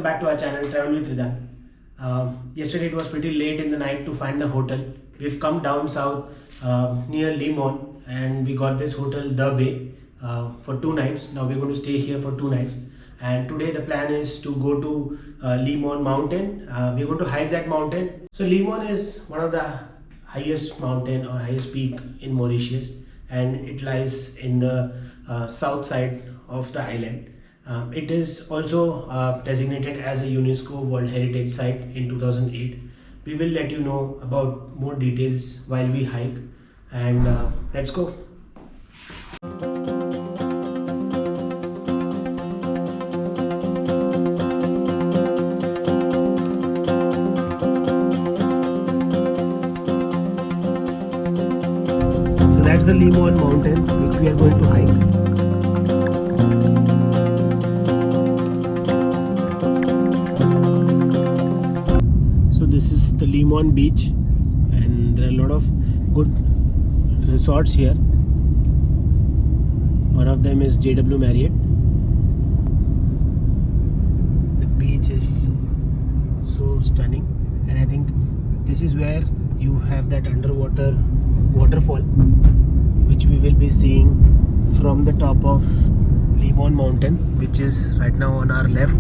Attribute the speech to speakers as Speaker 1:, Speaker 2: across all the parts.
Speaker 1: back to our channel Travel with Ridan. Yesterday it was pretty late in the night to find the hotel. We've come down south near Limon and we got this hotel The Bay for 2 nights. Now we're going to stay here for 2 nights. And today the plan is to go to Limon mountain. We're going to hike that mountain. So Limon is one of the highest mountain or highest peak in Mauritius, and it lies in the south side of the island. It is also designated as a UNESCO World Heritage Site in 2008. We will let you know about more details while we hike, and let's go. So that's the Limon mountain which we are going to hike. This is the Limon beach and there are a lot of good resorts here. One of them is JW Marriott. The beach is so stunning, and I think this is where you have that underwater waterfall which we will be seeing from the top of Limon mountain, which is right now on our left.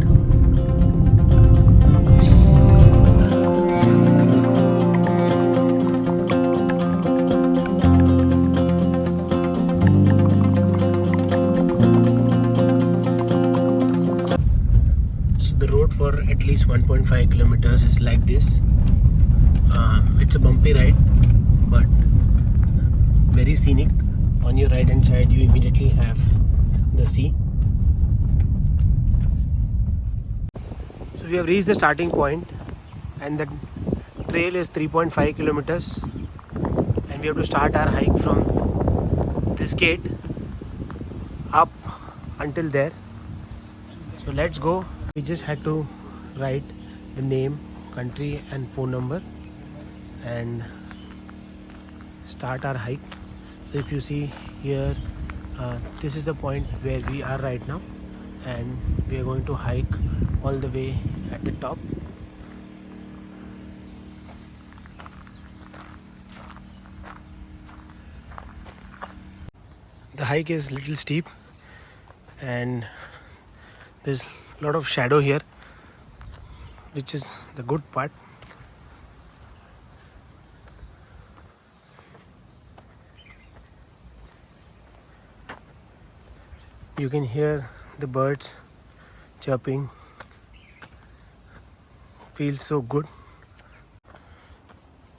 Speaker 1: For at least 1.5 kilometers is like this. It's a bumpy ride, but very scenic. On your right hand side you immediately have the sea. So we have reached the starting point, and the trail is 3.5 kilometers, and we have to start our hike from this gate up until there. So let's go. We just had to write the name, country and phone number and start our hike. So if you see here, this is the point where we are right now, and we are going to hike all the way at the top. The hike is little steep and there's a lot of shadow here, which is the good part. You can hear the birds chirping. Feels so good.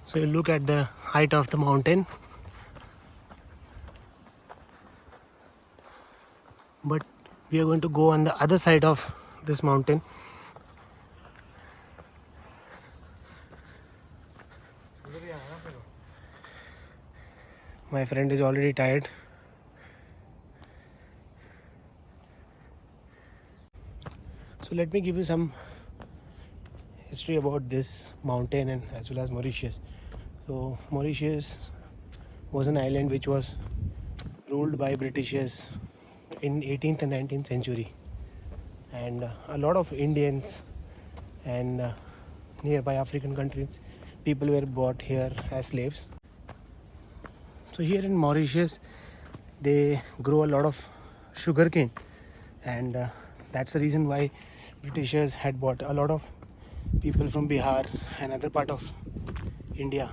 Speaker 1: So you look at the height of the mountain, but we are going to go on the other side of this mountain. My friend is already tired. So let me give you some history about this mountain and as well as Mauritius. So Mauritius was an island which was ruled by Britishers in 18th and 19th century, and a lot of Indians and nearby African countries, people were brought here as slaves. So here in Mauritius they grow a lot of sugarcane, and that's the reason why Britishers had brought a lot of people from Bihar and other part of India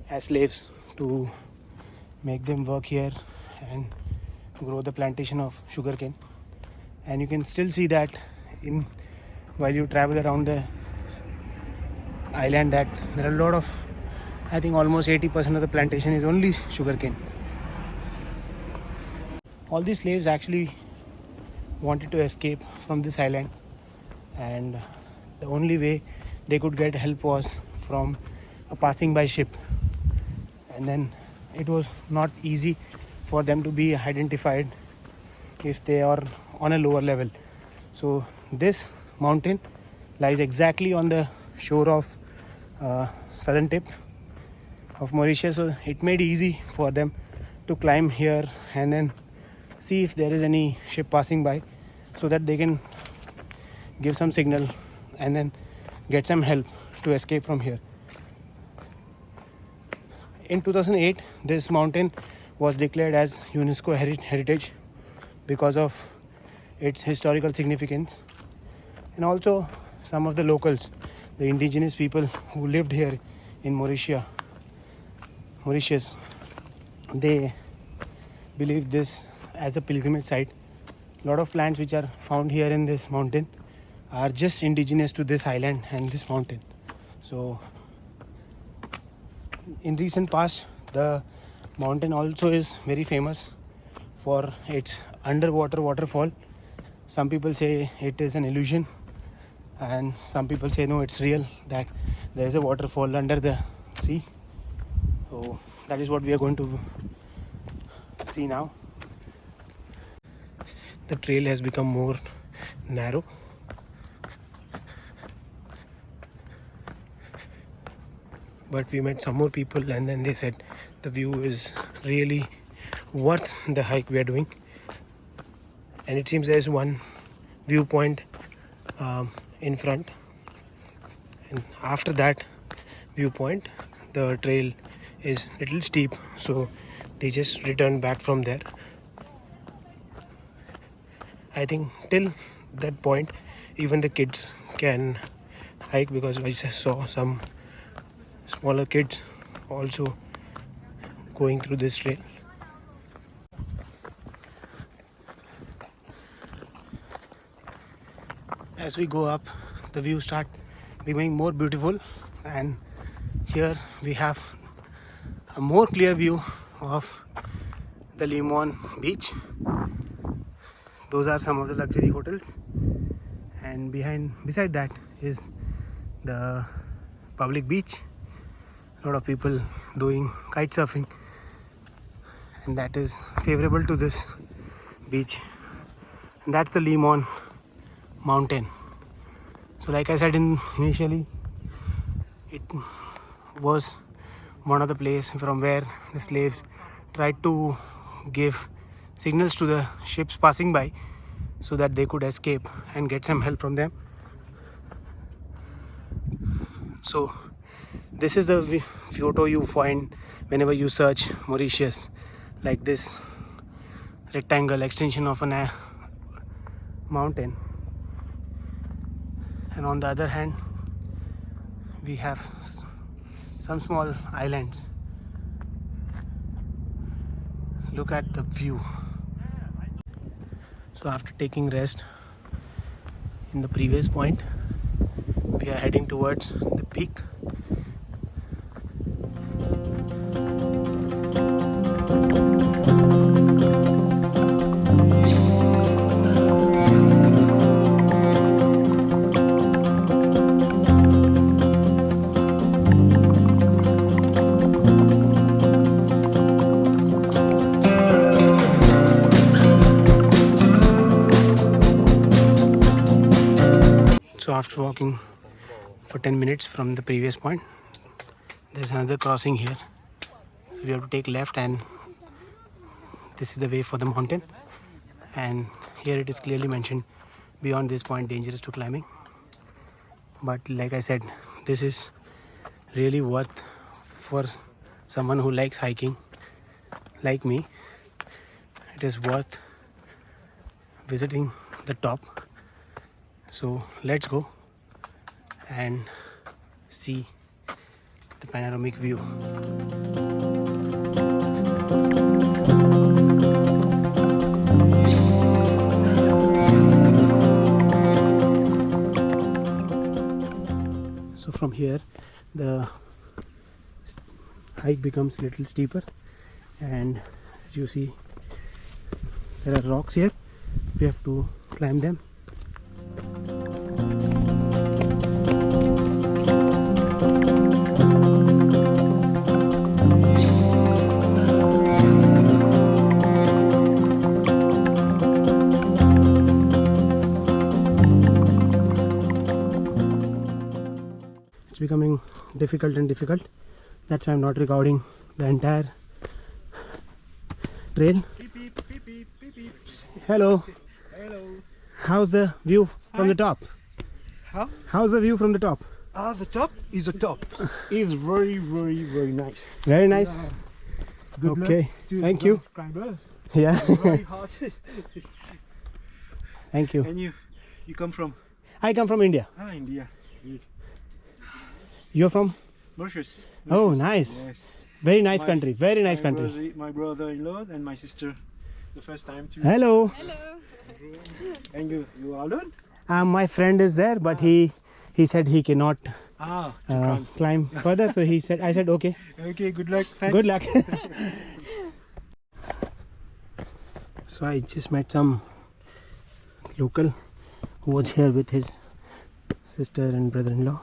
Speaker 1: as slaves to make them work here and grow the plantation of sugarcane. And you can still see that in while you travel around the island, that there are a lot of, I think almost 80% of the plantation is only sugarcane. All these slaves actually wanted to escape from this island, and the only way they could get help was from a passing by ship, and then it was not easy for them to be identified if they are on a lower level. So this mountain lies exactly on the shore of southern tip of Mauritius, so it made easy for them to climb here and then see if there is any ship passing by, so that they can give some signal, and then get some help to escape from here. In 2008, this mountain was declared as UNESCO heritage because of its historical significance, and also some of the locals, the indigenous people who lived here in Mauritius, they believe this as a pilgrimage site. A lot of plants which are found here in this mountain are just indigenous to this island and this mountain. So in recent past, the mountain also is very famous for its underwater waterfall. Some people say it is an illusion, and some people say no, it's real, that there is a waterfall under the sea. So that is what we are going to see now. The trail has become more narrow. But we met some more people, and then they said the view is really worth the hike we are doing. And it seems there is one viewpoint in front, and after that viewpoint the trail is little steep, so they just returned back from there. I think till that point even the kids can hike, because I just saw some smaller kids also going through this trail. As we go up, the view start becoming more beautiful, and here we have a more clear view of the Limon beach. Those are some of the luxury hotels, and beside that is the public beach. A lot of people doing kite surfing, and that is favorable to this beach. And that's the Limon mountain. So like I said initially, it was one of the places from where the slaves tried to give signals to the ships passing by so that they could escape and get some help from them. So this is the photo you find whenever you search Mauritius, like this rectangle extension of a mountain. And on the other hand, we have some small islands. Look at the view. So after taking rest in the previous point, we are heading towards the peak. So after walking for 10 minutes from the previous point, there's another crossing here. We have to take left, and this is the way for the mountain. And here it is clearly mentioned, beyond this point dangerous to climbing. But like I said, this is really worth for someone who likes hiking like me. It is worth visiting the top. So let's go and see the panoramic view. So from here the hike becomes a little steeper, and as you see there are rocks here. We have to climb them. It's becoming difficult and difficult. That's why I'm not recording the entire trail.
Speaker 2: Beep, beep, beep, beep, beep, beep.
Speaker 1: Hello.
Speaker 2: Hello.
Speaker 1: How's the view from the top?
Speaker 2: How?
Speaker 1: How's the view from the top?
Speaker 2: The top is the top. It's very, very, very nice.
Speaker 1: Very nice.
Speaker 2: Good
Speaker 1: Okay.
Speaker 2: luck to
Speaker 1: Thank
Speaker 2: the
Speaker 1: you.
Speaker 2: climber.
Speaker 1: Yeah.
Speaker 2: Very hot.
Speaker 1: Thank you.
Speaker 2: And you come from?
Speaker 1: I come from India.
Speaker 2: India. Good.
Speaker 1: You're from?
Speaker 2: Mauritius.
Speaker 1: Oh, nice.
Speaker 2: Yes.
Speaker 1: Very nice
Speaker 2: My-
Speaker 1: country. Very nice country.
Speaker 2: My brother-in-law and my sister. The first time to.
Speaker 1: Hello.
Speaker 2: And you are alone?
Speaker 1: My friend is there, but he said he cannot
Speaker 2: To
Speaker 1: climb further. So I said okay.
Speaker 2: Okay, good luck. Thanks.
Speaker 1: Good luck. So I just met some local who was here with his sister and brother-in-law.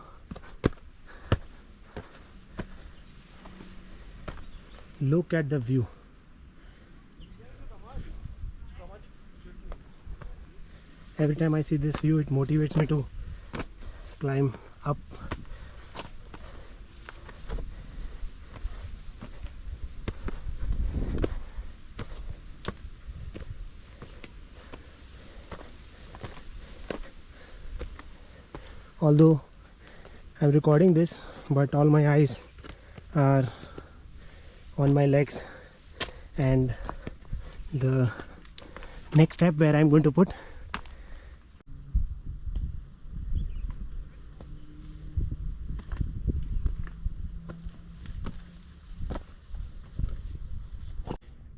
Speaker 1: Look at the view. Every time I see this view, it motivates me to climb up. Although I'm recording this, but all my eyes are on my legs and the next step where I'm going to put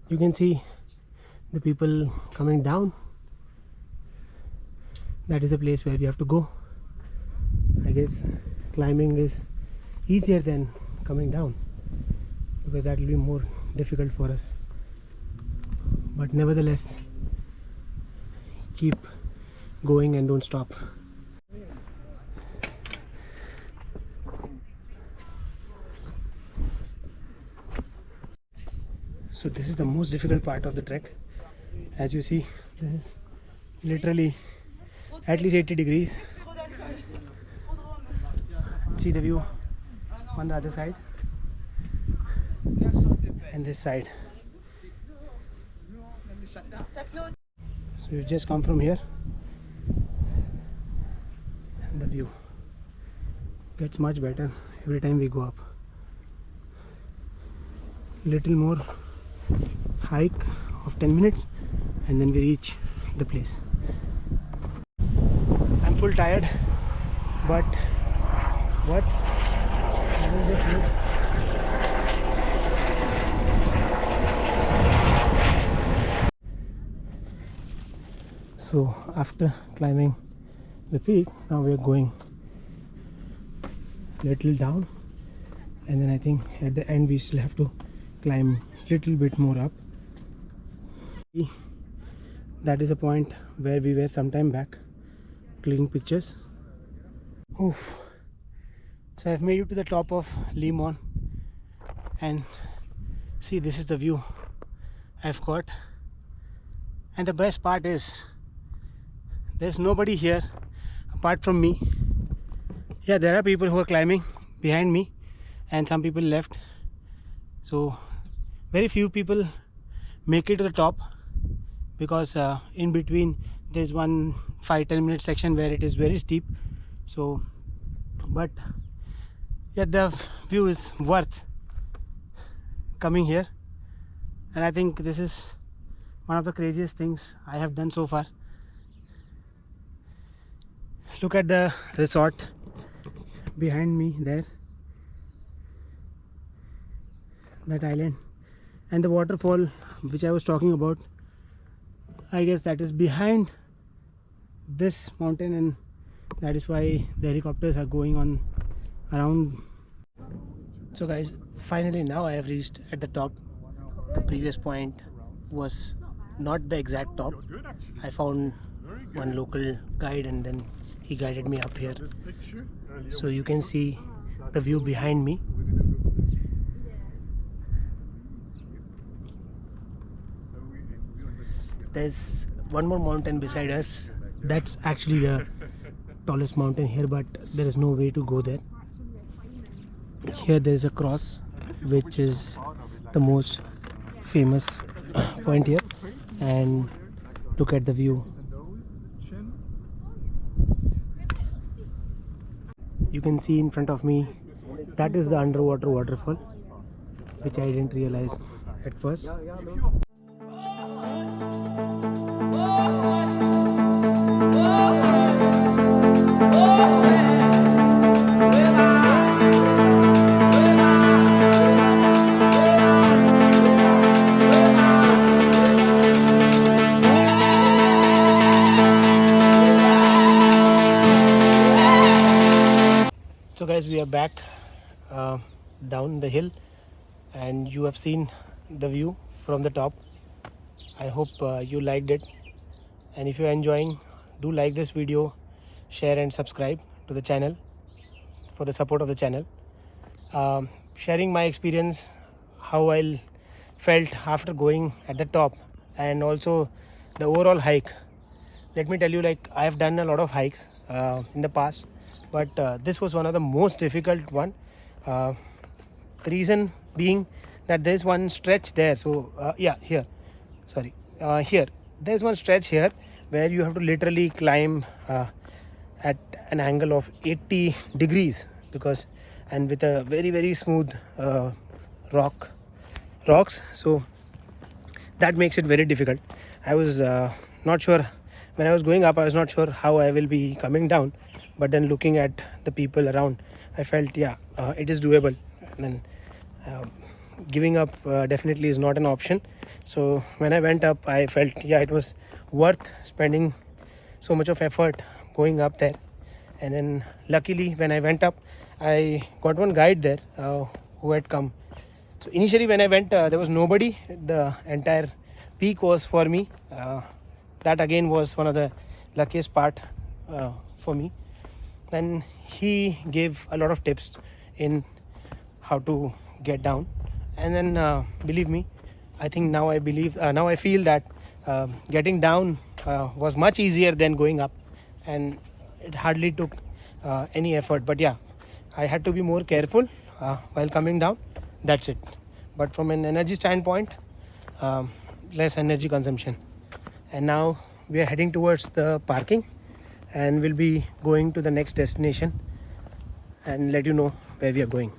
Speaker 1: you can see the people coming down. That is a place where we have to go. I guess climbing is easier than coming down because that will be more difficult for us, but nevertheless keep going and don't stop. So this is the most difficult part of the trek. As you see, this is literally at least 80 degrees. See the view on the other side and this side. So you just come from here and the view gets much better every time we go up. Little more hike of 10 minutes and then we reach the place. I'm full tired, but what? I will just look. So after climbing the peak, now we are going little down, and then I think at the end we still have to climb little bit more up. That is a point where we were some time back clicking pictures. Oof. So I've made it to the top of Limon, and see, this is the view I've got. And the best part is there's nobody here apart from me. Yeah, there are people who are climbing behind me and some people left. So very few people make it to the top because in between there's one 5-10 minute section where it is very steep. So but yeah, the view is worth coming here, and I think this is one of the craziest things I have done so far. Look at the resort behind me there, that island, and the waterfall which I was talking about. I guess that is behind this mountain, and that is why the helicopters are going on around. So guys, finally now I have reached at the top. The previous point was not the exact top. I found one local guide and then he guided me up here. So you can see the view behind me. There's one more mountain beside us. That's actually the tallest mountain here, but there is no way to go there. Here there is a cross, which is the most famous point here, and look at the view. can see in front of me, that is the underwater waterfall, which I didn't realize at first. So guys, we are back down the hill, and you have seen the view from the top. I hope you liked it, and if you are enjoying, do like this video, share and subscribe to the channel for the support of the channel. Sharing my experience, how I felt after going at the top, and also the overall hike. Let me tell you, like, I have done a lot of hikes in the past, but this was one of the most difficult one. The reason being that there's one stretch there. So here there's one stretch here where you have to literally climb at an angle of 80 degrees, because and with a very, very smooth rocks. So that makes it very difficult. I was not sure when I was going up. I was not sure how I will be coming down, but then looking at the people around, I felt it is doable. And then giving up definitely is not an option. So when I went up, I felt it was worth spending so much of effort going up there. And then luckily when I went up, I got one guide there who had come. So initially when I went, there was nobody. The entire peak was for me. That again was one of the luckiest part for me. And he gave a lot of tips in how to get down. And then believe me, I think now I feel that getting down was much easier than going up, and it hardly took any effort. But I had to be more careful while coming down. That's it. But from an energy standpoint, less energy consumption. And now we are heading towards the parking, and we'll be going to the next destination and let you know where we are going.